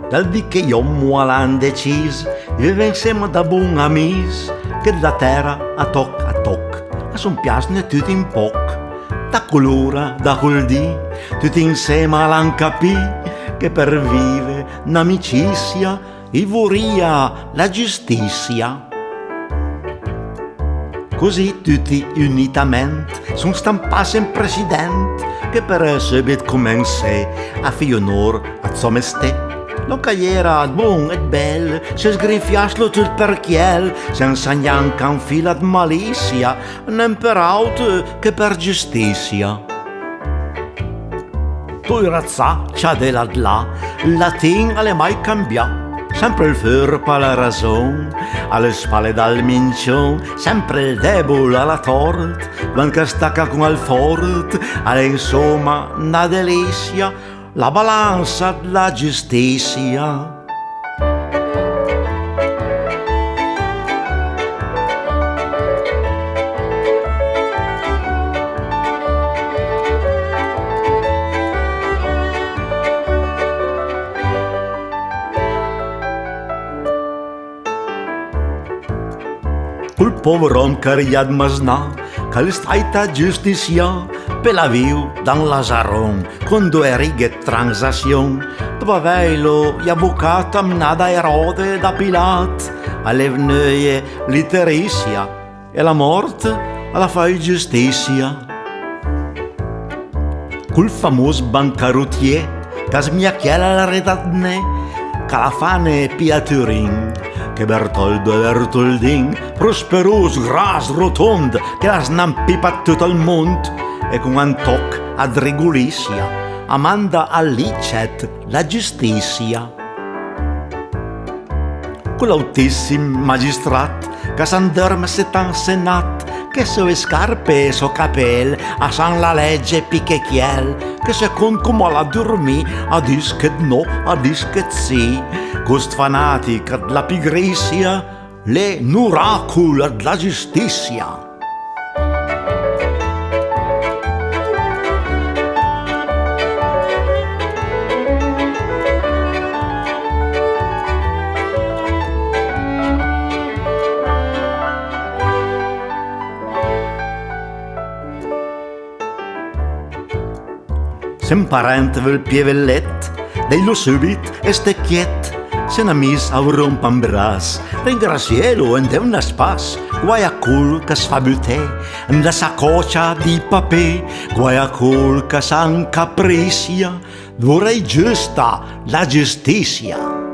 dal di che io l'han decis, vive insieme da buon amis, che da terra a toc, a son piasne tutti in poc. Da quell'ora, da quel dì, tutti insieme l'han capì, che per vive un'amicizia, i voria la giustizia. Così tutti unitamente son stampati in presidente, che per subito commencé a fi onor a someste. Lo che era buon e bel, se sgrinfiaslo tutto per chiel, senza neanche un filo di malizia, nem per auto che per giustizia. Tu razzà, c'ha della là, il latin alle mai cambiato. Sempre il furbo alla ragione, alle spalle dal mincion, sempre il debole alla torta, quando stacca con il forte, alle insomma una delizia, la balanza della giustizia. Quel poveron che riad masnà, che le staita giustizia, per la viu dan Lazaron, con 2 righe transazione, dopo averlo gli avvocati amnada Erode da Pilat, alle vnöie literizia, e la morte alla fai giustizia. Quel famoso bancarottier, che smiacchiela la redatne, che la fane pia Turin, che Bertoldo e Bertoldin, prosperoso, gras, rotondo, che la snampipa tutto il mondo, e con un toc ad regulizia, amanda allicet la giustizia. Quell'autissimo magistrat, che s'andorme setan senat, che sue scarpe e so capel, a san la legge picchechiel, che secondo come la dormì, a dischet no, a dischet sì, cost fanatica della pigrizia, le nuracula della giustizia. Se un parente vel pievellet, dello subito e stecchiet, se una mis a un rompambras, ringrazielo e una spas, guai a cul che sfa buté, da sacocia di papè, guai a cul che san capriccia, vorrei giusta la giustizia.